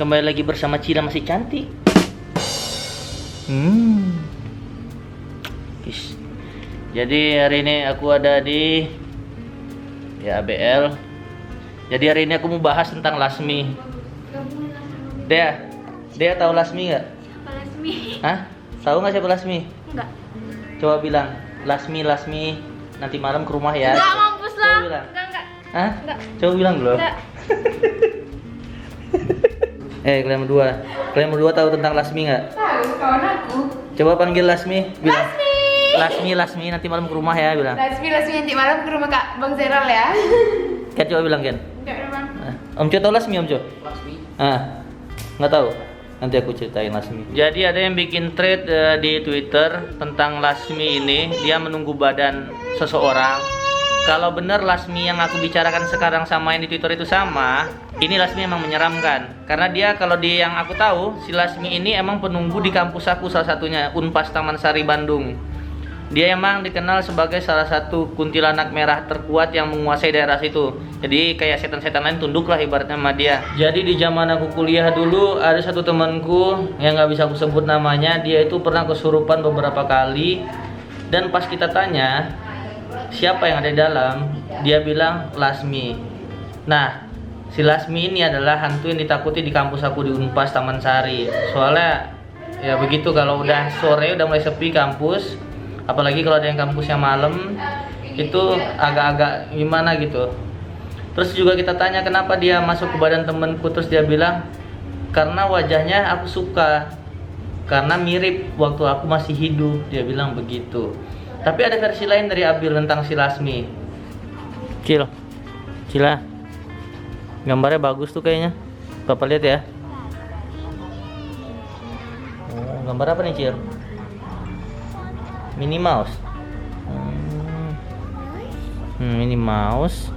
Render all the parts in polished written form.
kembali lagi bersama Cila masih cantik. Guys. Jadi hari ini aku ada di ABL. Jadi hari ini aku mau bahas tentang Lasmi. Dea tahu Lasmi nggak? Siapa Lasmi? Hah? Tahu nggak siapa Lasmi? Enggak. Coba bilang Lasmi nanti malam ke rumah ya. Enggak, mampus lah. Coba bilang. Enggak. Hah? Enggak. Coba bilang dulu. Enggak. Kalian berdua tahu tentang Lasmi nggak? Tahu, kawan aku. Coba panggil Lasmi, bilang. Lasmi nanti malam ke rumah ya, bilang. Lasmi nanti malam ke rumah Kak Bang Zeral ya. Ken coba bilang Ken. Enggak, Bang. Om Co tahu Lasmi, Om Co? Lasmi. Nggak tahu. Nanti aku ceritain Lasmi. Jadi ada yang bikin thread di Twitter tentang Lasmi ini. Dia menunggu badan seseorang. Kalau benar Lasmi yang aku bicarakan sekarang sama yang di Twitter itu sama, ini Lasmi emang menyeramkan. Karena dia kalau yang aku tahu, si Lasmi ini emang penunggu di kampus aku salah satunya, Unpas Taman Sari Bandung. Dia emang dikenal sebagai salah satu kuntilanak merah terkuat yang menguasai daerah situ. Jadi kayak setan-setan lain tunduk lah ibaratnya sama dia. Jadi di zaman aku kuliah dulu ada satu temanku yang nggak bisa aku sebut namanya. Dia itu pernah kesurupan beberapa kali. Dan pas kita tanya siapa yang ada di dalam, dia bilang Lasmi. Nah, si Lasmi ini adalah hantu yang ditakuti di kampus aku di Unpas Taman Sari. Soalnya ya begitu, kalau udah sore udah mulai sepi kampus, apalagi kalau ada yang kampusnya malam, itu agak-agak gimana gitu. Terus juga kita tanya kenapa dia masuk ke badan temenku, terus dia bilang karena wajahnya aku suka, karena mirip waktu aku masih hidup, dia bilang begitu. Tapi ada versi lain dari Abil tentang si Lasmi. Cila, gambarnya bagus tuh kayaknya. Bapak lihat ya. Oh, gambar apa nih Cil? Minnie Mouse. Minnie Mouse.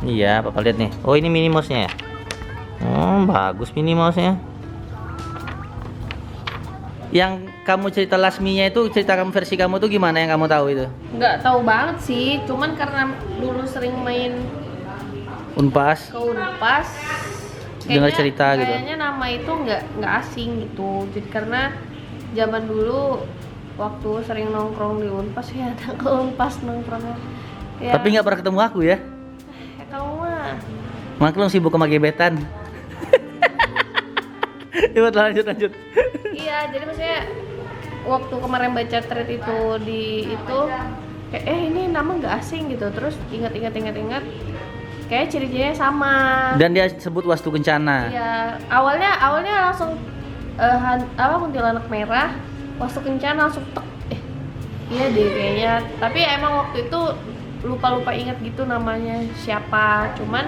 Iya, Bapak lihat nih. Oh, ini Minnie Mouse-nya ya. Oh, bagus Minnie Mouse-nya. Yang kamu cerita Lasminya itu, cerita kamu versi kamu tuh gimana yang kamu tahu itu? Enggak tahu banget sih, cuman karena dulu sering main Unpas. ke Unpas. Dengar cerita gitu. Kayaknya nama itu enggak asing gitu. Jadi karena zaman dulu waktu sering nongkrong di Unpas ya, ke Unpas nongkrongnya. Ya, Tapi nggak pernah ketemu aku ya. kamu mah. Maklum sibuk sama gebetan. Coba lanjut. Iya, jadi maksudnya waktu kemarin baca thread itu kayak ini nama nggak asing gitu. Terus ingat kayak ciri-cirinya sama. Dan dia sebut Wastu Kencana. Iya, awalnya langsung kuntilanak merah, Wastu Kencana langsung tek. Iya deh kayaknya. Tapi emang waktu itu lupa ingat gitu namanya siapa. Cuman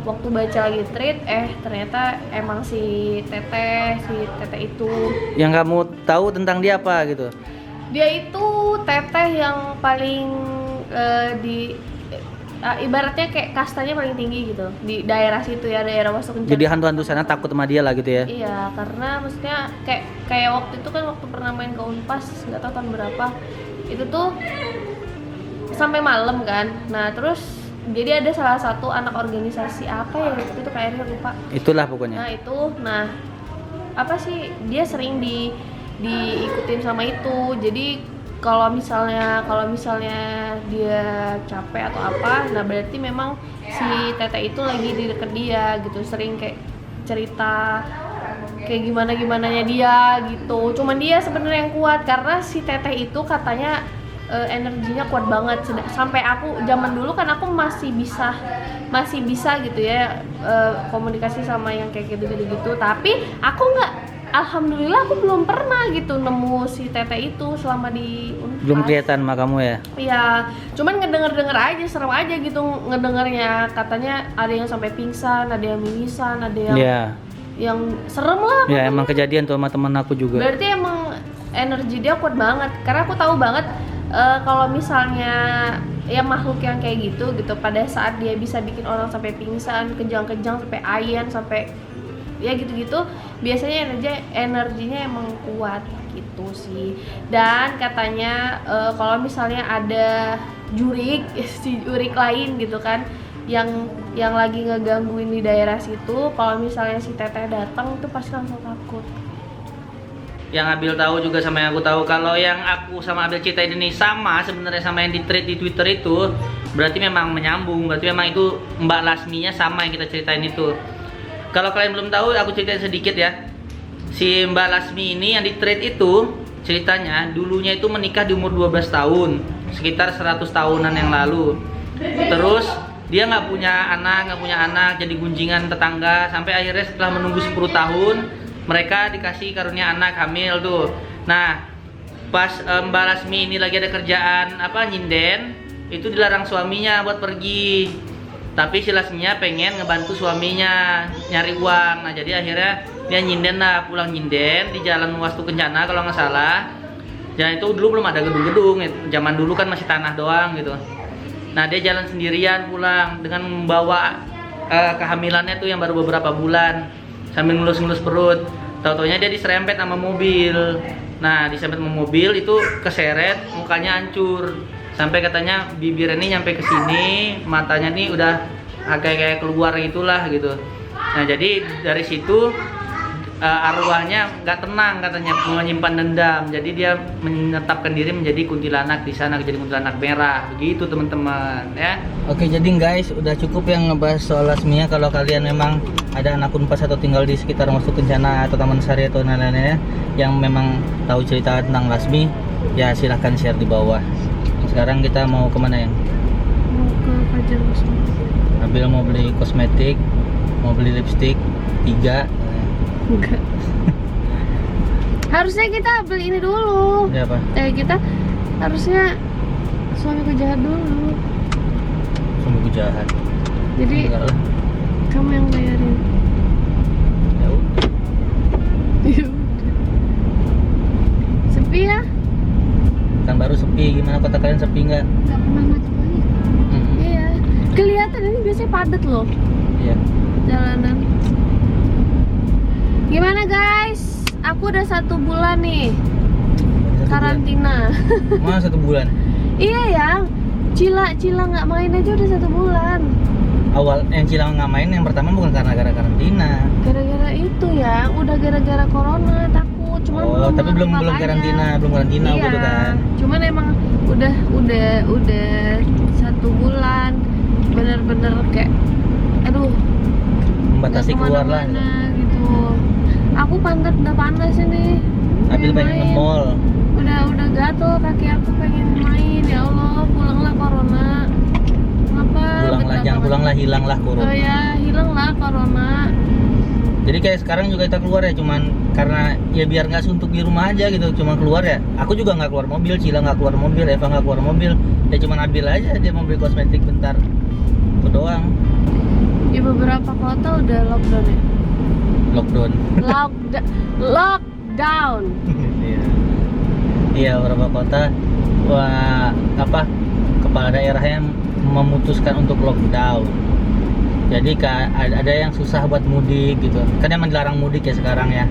waktu baca lagi thread, ternyata emang si teteh itu. Yang kamu tahu tentang dia apa gitu? Dia itu teteh yang paling ibaratnya kayak kastanya paling tinggi gitu di daerah situ ya, daerah Wastu Kencana. Jadi hantu-hantu sana takut sama dia lah gitu ya? Iya, karena maksudnya kayak waktu itu kan waktu pernah main ke Unpas, nggak tahu tahun berapa. Itu tuh sampai malam kan. Nah, terus jadi ada salah satu anak organisasi apa ya waktu itu kayaknya lupa. Itulah pokoknya. Nah, itu apa sih dia sering diikutin sama itu. Jadi kalau misalnya dia capek atau apa, nah berarti memang si teteh itu lagi di deket dia gitu, sering kayak cerita kayak gimananya dia gitu. Cuman dia sebenarnya yang kuat karena si teteh itu katanya energinya kuat banget. Sampai aku zaman dulu kan aku masih bisa gitu ya komunikasi sama yang kayak gitu. Tapi aku nggak, alhamdulillah aku belum pernah gitu nemu si teteh itu selama di Unpas. Belum kelihatan sama kamu ya? Iya, cuman ngedenger aja, serem aja gitu ngedengernya. Katanya ada yang sampai pingsan, ada yang mimisan, ada yang yang serem lah. Ya emang kejadian tuh sama teman aku juga. Berarti emang energi dia kuat banget. Karena aku tahu banget kalau misalnya ya makhluk yang kayak gitu pada saat dia bisa bikin orang sampai pingsan, kejang-kejang, sampai ayan, sampai ya gitu-gitu, biasanya energinya emang kuat gitu sih. Dan katanya kalau misalnya ada jurik si jurik lain gitu kan, yang lagi ngegangguin di daerah situ, kalau misalnya si Teteh datang itu pasti langsung takut. Yang Abil tahu juga sama yang aku tahu, kalau yang aku sama Abil ceritain ini sama sebenarnya sama yang di thread di Twitter itu, berarti memang menyambung, berarti memang itu Mbak Lasminya sama yang kita ceritain itu. Kalau kalian belum tahu, aku ceritain sedikit ya. Si Mbak Lasmi ini yang di thread itu ceritanya dulunya itu menikah di umur 12 tahun, sekitar 100 tahunan yang lalu. Terus dia nggak punya anak, jadi gunjingan tetangga sampai akhirnya setelah menunggu 10 tahun mereka dikasih karunia anak hamil tuh. Nah, pas Mbak Lasmi ini lagi ada kerjaan nyinden, itu dilarang suaminya buat pergi. Tapi si Lasminya pengen ngebantu suaminya nyari uang. Nah, jadi akhirnya dia nyinden lah, pulang nyinden di Jalan Wastu Kencana kalau nggak salah. Jalan itu dulu belum ada gedung-gedung, zaman dulu kan masih tanah doang gitu. Nah, dia jalan sendirian pulang dengan membawa kehamilannya tuh yang baru beberapa bulan. Sambil ngelus-ngelus perut, tau-taunya dia diserempet sama mobil. Nah, diserempet sama mobil itu keseret, mukanya hancur. Sampai katanya bibirnya ini nyampe ke sini, matanya nih udah agak kayak keluar gitulah gitu. Nah, jadi dari situ arwahnya nggak tenang katanya, menyimpan dendam. Jadi dia menetapkan diri menjadi kuntilanak di sana, jadi kuntilanak merah. Begitu teman-teman ya. Oke, jadi guys, udah cukup yang ngebahas soal Lasmia. Kalau kalian memang ada anak unpas atau tinggal di sekitar Wastu Kencana atau Taman Sari atau lain-lainnya yang memang tahu cerita tentang Lasmi, ya silahkan share di bawah. Sekarang kita mau kemana yang? Mau ke Fajar Kosmetik. Abil mau beli kosmetik, mau beli lipstick 3. Enggak. Harusnya kita beli ini dulu. Ya apa? Kita harusnya suamiku jahat dulu. Suamiku jahat. Jadi enggak lah, kamu yang bayarin. ya udah. Ya udah. Sepi ya? Kan baru sepi, gimana kota kalian sepi nggak? Nggak pernah macet lagi. Iya. Kelihatan ini biasanya padat loh Iya. jalanan. Gimana guys? Aku udah 1 bulan nih karantina. Mana 1 bulan? Iya ya. Cila nggak main aja udah 1 bulan. Awal yang Cilang nggak main yang pertama bukan karena gara karantina. Gara-gara itu ya, udah gara-gara corona takut. Cuman Tapi belum karantina, iya, gitu kan. Cuman emang udah 1 bulan bener-bener kayak aduh, Membatasi nggak keluar lah. kemana-mana gitu. Aku pantat udah panas ini. Abil pengen main. nge-mall. Udah gatel kaki aku, pengen main. Ya Allah, pulanglah corona. Kenapa? Pulanglah, jangan pulanglah, hilanglah corona. Oh ya, hilanglah corona. Jadi kayak sekarang juga kita keluar ya, cuman karena ya biar nggak suntuk di rumah aja gitu, cuma keluar ya. Aku juga nggak keluar mobil, Cila nggak keluar mobil, Eva nggak keluar mobil. Ya cuman Abil aja dia mau beli kosmetik bentar, itu doang. Di beberapa kota udah lockdown ya. Lockdown. Lockdown. Iya, beberapa kota kepala daerahnya memutuskan untuk lockdown. Jadi ada yang susah buat mudik gitu. Kan emang dilarang mudik ya sekarang ya.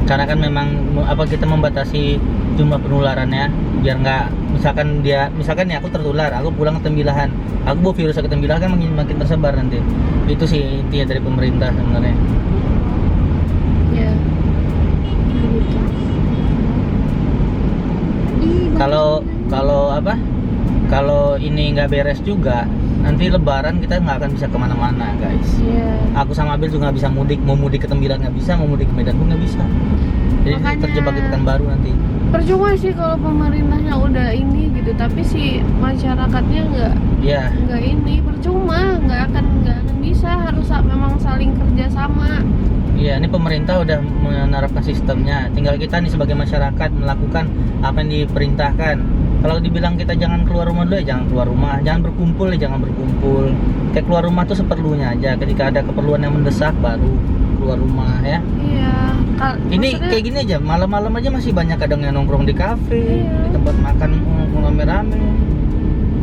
Karena kan memang kita membatasi jumlah penularannya biar nggak misalkan ya aku tertular, aku pulang ke Tembilahan, aku bawa virus ke Tembilahan kan makin tersebar nanti. Itu sih intinya dari pemerintah sebenarnya. Ya. Begitu. Kalau ini nggak beres juga, nanti Lebaran kita nggak akan bisa kemana-mana guys. Aku sama Abil juga nggak bisa mudik, mau mudik ke Tembilahan nggak bisa, mau mudik ke Medan pun nggak bisa. Jadi Makanya terjebak di Pekanbaru nanti. Percuma sih kalau pemerintahnya udah ini gitu, tapi si masyarakatnya nggak ini, percuma, nggak akan bisa, harus memang saling kerja sama. Iya, ini pemerintah udah menerapkan sistemnya. Tinggal kita nih sebagai masyarakat melakukan apa yang diperintahkan. Kalau dibilang kita jangan keluar rumah dulu ya jangan keluar rumah, jangan berkumpul ya jangan berkumpul. Kayak keluar rumah tuh seperlunya aja. Ketika ada keperluan yang mendesak baru keluar rumah ya. Iya. Ini kayak gini aja, malam-malam aja masih banyak kadang yang nongkrong di kafe, iya, di tempat makan rame-rame.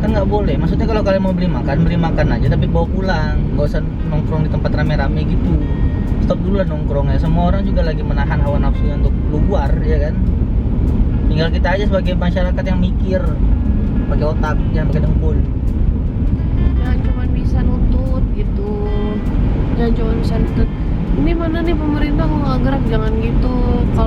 Kan nggak boleh. Maksudnya kalau kalian mau beli makan aja tapi bawa pulang, nggak usah nongkrong di tempat rame-rame gitu. Stop dulu lah nongkrongnya. Semua orang juga lagi menahan hawa nafsunya untuk keluar, ya kan? Tinggal kita aja sebagai masyarakat yang mikir pakai otak, jangan pakai dengkul. Jangan cuma bisa nuntut jangan cuma sentet ini mana nih pemerintah kok nggak gerak, jangan gitu. Kalau